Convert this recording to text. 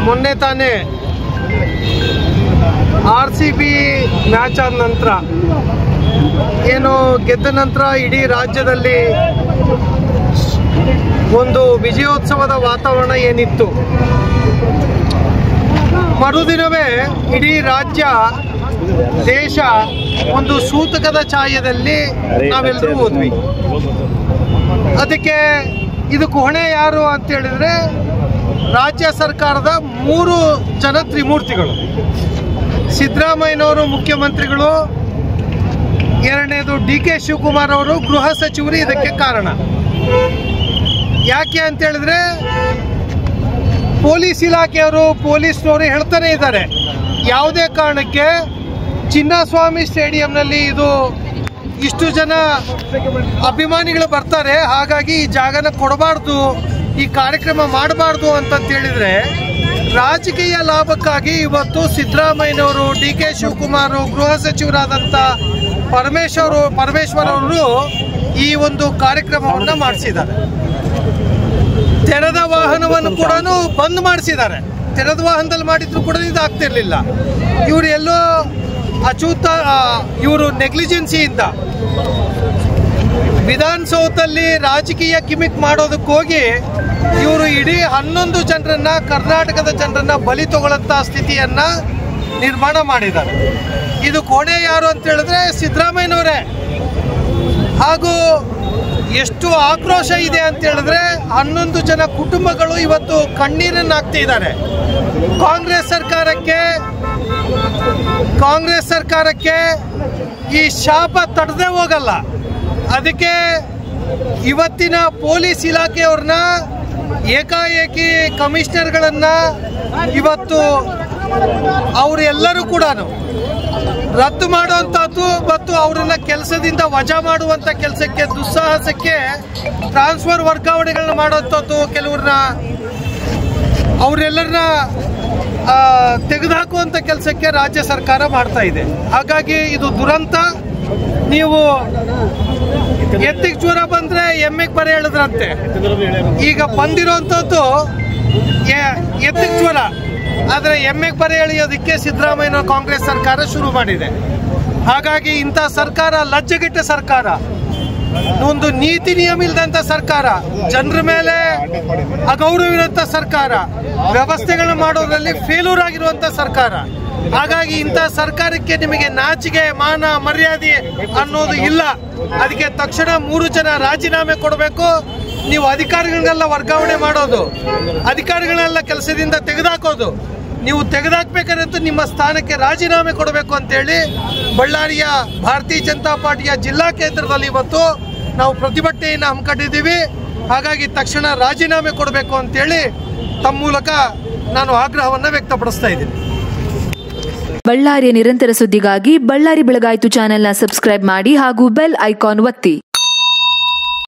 ಮೊನ್ನೆ ತಾನೇ RCB match ಆದ ನಂತರ ಏನು ಗೆದ್ದ ನಂತರ ಇಡೀ ರಾಜ್ಯದಲ್ಲಿ ಒಂದು ವಿಜಯೋತ್ಸವದ ವಾತಾವರಣ ಏನಿತ್ತು, ಮರುದಿನವೇ ಇಡೀ ರಾಜ್ಯ ದೇಶ ಒಂದು ಸೂತಕದ ಛಾಯೆಯಲ್ಲಿ ನಾವೆಲ್ಲರೂ ಹೋದ್ವಿ. ಅದಕ್ಕೆ ಇದಕ್ಕೆ ಹೊಣೆ ಯಾರು ಅಂತ ಹೇಳಿದ್ರೆ ರಾಜ್ಯ ಸರ್ಕಾರದ 3 ಜನ ತ್ರಿಮೂರ್ತಿಗಳು. ಸಿದ್ದರಾಮಯ್ಯನವರು ಮುಖ್ಯಮಂತ್ರಿಗಳು, ಎರಡನೇದು DK ಶಿವಕುಮಾರ್ ಅವರು ಗೃಹ ಸಚಿವರು. ಇದಕ್ಕೆ ಕಾರಣ ಯಾಕೆ ಅಂತ ಹೇಳಿದ್ರೆ ಪೊಲೀಸ್ ಇಲಾಖೆಯವರು, ಪೊಲೀಸ್ನವರು ಹೇಳ್ತಾನೆ ಇದ್ದಾರೆ, ಯಾವುದೇ ಕಾರಣಕ್ಕೆ ಚಿನ್ನಸ್ವಾಮಿ ಸ್ಟೇಡಿಯಂನಲ್ಲಿ ಇದು ಇಷ್ಟು ಜನ ಅಭಿಮಾನಿಗಳು ಬರ್ತಾರೆ, ಹಾಗಾಗಿ ಈ ಜಾಗನ ಕೊಡಬಾರ್ದು, ಈ ಕಾರ್ಯಕ್ರಮ ಮಾಡಬಾರ್ದು ಅಂತ ಹೇಳಿದ್ರೆ ರಾಜಕೀಯ ಲಾಭಕ್ಕಾಗಿ ಇವತ್ತು ಸಿದ್ದರಾಮಯ್ಯನವರು, DK ಶಿವಕುಮಾರ್, ಗೃಹ ಸಚಿವರಾದಂಥ ಪರಮೇಶ್ವರ್ ಅವರು ಈ ಒಂದು ಕಾರ್ಯಕ್ರಮವನ್ನು ಮಾಡಿಸಿದ್ದಾರೆ. ತೆರೆದ ವಾಹನವನ್ನು ಕೂಡ ಬಂದ್ ಮಾಡಿಸಿದ್ದಾರೆ. ತೆರೆದ ವಾಹನದಲ್ಲಿ ಮಾಡಿದ್ರು ಕೂಡ ಇದು ಆಗ್ತಿರ್ಲಿಲ್ಲ. ಇವರು ಎಲ್ಲೋ ಇವರು ನೆಗ್ಲಿಜೆನ್ಸಿಯಿಂದ ವಿಧಾನಸೌಧದಲ್ಲಿ ರಾಜಕೀಯ ಕಿಮಿಕ್ ಮಾಡೋದಕ್ಕೆ ಹೋಗಿ ಇವರು ಇಡೀ 11 ಜನರನ್ನ, ಕರ್ನಾಟಕದ ಜನರನ್ನ ಬಲಿ ತಗೊಳ್ಳಂತ ಸ್ಥಿತಿಯನ್ನ ನಿರ್ಮಾಣ ಮಾಡಿದ್ದಾರೆ. ಇದು ಕೊನೆ ಯಾರು ಅಂತ ಹೇಳಿದ್ರೆ ಸಿದ್ದರಾಮಯ್ಯನವರೇ. ಹಾಗೂ ಎಷ್ಟು ಆಕ್ರೋಶ ಇದೆ ಅಂತ ಹೇಳಿದ್ರೆ 11 ಜನ ಕುಟುಂಬಗಳು ಇವತ್ತು ಕಣ್ಣೀರನ್ನು ಹಾಕ್ತಿದ್ದಾರೆ. ಕಾಂಗ್ರೆಸ್ ಸರ್ಕಾರಕ್ಕೆ ಈ ಶಾಪ ತಡದೆ ಹೋಗಲ್ಲ. ಅದಕ್ಕೆ ಇವತ್ತಿನ ಪೊಲೀಸ್ ಇಲಾಖೆಯವ್ರನ್ನ ಏಕಾಏಕಿ ಕಮಿಷನರ್ಗಳನ್ನ ಇವತ್ತು ಅವರೆಲ್ಲರೂ ಕೂಡ ರದ್ದು ಮಾಡುವಂಥದ್ದು ಮತ್ತು ಅವರನ್ನ ಕೆಲಸದಿಂದ ವಜಾ ಮಾಡುವಂಥ ಕೆಲಸಕ್ಕೆ, ದುಸ್ಸಾಹಸಕ್ಕೆ ಟ್ರಾನ್ಸ್ಫರ್ ವರ್ಗಾವಣೆಗಳನ್ನ ಮಾಡುವಂಥದ್ದು, ಕೆಲವ್ರನ್ನ ಅವರೆಲ್ಲರನ್ನ ತೆಗೆದುಹಾಕುವಂಥ ಕೆಲಸಕ್ಕೆ ರಾಜ್ಯ ಸರ್ಕಾರ ಮಾಡ್ತಾ ಇದೆ. ಹಾಗಾಗಿ ಇದು ದುರಂತ. ನೀವು ಎತ್ತಿಗೆ ಜ್ವರ ಬಂದ್ರೆ ಎಮ್ಮೆಗೆ ಬರೆ ಹೇಳಿದ್ರಂತೆ, ಈಗ ಬಂದಿರೋಂಥದ್ದು ಎತ್ತಿಗೆ ಜ್ವರ, ಆದರೆ ಎಮ್ಮೆಗೆ ಬರೆ ಎಳೆಯೋದಕ್ಕೆ ಸಿದ್ದರಾಮಯ್ಯ ಕಾಂಗ್ರೆಸ್ ಸರ್ಕಾರ ಶುರು ಮಾಡಿದೆ. ಹಾಗಾಗಿ ಇಂಥ ಸರ್ಕಾರ ಲಜ್ಜೆಗೆಟ್ಟ ಸರ್ಕಾರ, ಒಂದು ನೀತಿ ನಿಯಮ ಇಲ್ಲದಂಥ ಸರ್ಕಾರ, ಜನರ ಮೇಲೆ ಅಗೌರವ ಇರುವಂಥ ಸರ್ಕಾರ, ವ್ಯವಸ್ಥೆಗಳನ್ನ ಮಾಡೋದ್ರಲ್ಲಿ ಫೇಲ್ಯೂರ್ ಆಗಿರುವಂಥ ಸರ್ಕಾರ. ಹಾಗಾಗಿ ಇಂಥ ಸರ್ಕಾರಕ್ಕೆ ನಿಮಗೆ ನಾಚಿಕೆ, ಮಾನ, ಮರ್ಯಾದೆ ಅನ್ನೋದು ಇಲ್ಲ. ಅದಕ್ಕೆ ತಕ್ಷಣ 3 ಜನ ರಾಜೀನಾಮೆ ಕೊಡಬೇಕು. ನೀವು ಅಧಿಕಾರಿಗಳನ್ನೆಲ್ಲ ವರ್ಗಾವಣೆ ಮಾಡೋದು, ಅಧಿಕಾರಿಗಳನ್ನೆಲ್ಲ ಕೆಲಸದಿಂದ ತೆಗೆದುಹಾಕೋದು, ನೀವು ತೆಗೆದುಹಾಕ್ಬೇಕಾದ್ರೆ ನಿಮ್ಮ ಸ್ಥಾನಕ್ಕೆ ರಾಜೀನಾಮೆ ಕೊಡಬೇಕು ಅಂತೇಳಿ ಬಳ್ಳಾರಿಯ ಭಾರತೀಯ ಜನತಾ ಪಾರ್ಟಿಯ ಜಿಲ್ಲಾ ಕೇಂದ್ರದಲ್ಲಿ ಇವತ್ತು ನಾವು ಪ್ರತಿಭಟನೆಯನ್ನು ಹಮ್ಮಿಕೊಂಡಿದ್ದೀವಿ. ಹಾಗಾಗಿ ತಕ್ಷಣ ರಾಜೀನಾಮೆ ಕೊಡಬೇಕು ಅಂತೇಳಿ ತಮ್ಮ ಮೂಲಕ ನಾನು ಆಗ್ರಹವನ್ನು ವ್ಯಕ್ತಪಡಿಸ್ತಾ ಇದ್ದೀನಿ. ಬಳ್ಳಾರಿಯ ನಿರಂತರ ಸುದ್ದಿಗಾಗಿ ಬಳ್ಳಾರಿ ಬೆಳಗಾಯಿತು ಚಾನೆಲ್ನ ಸಬ್ಸ್ಕ್ರೈಬ್ ಮಾಡಿ ಹಾಗೂ ಬೆಲ್ ಐಕಾನ್ ಒತ್ತಿ.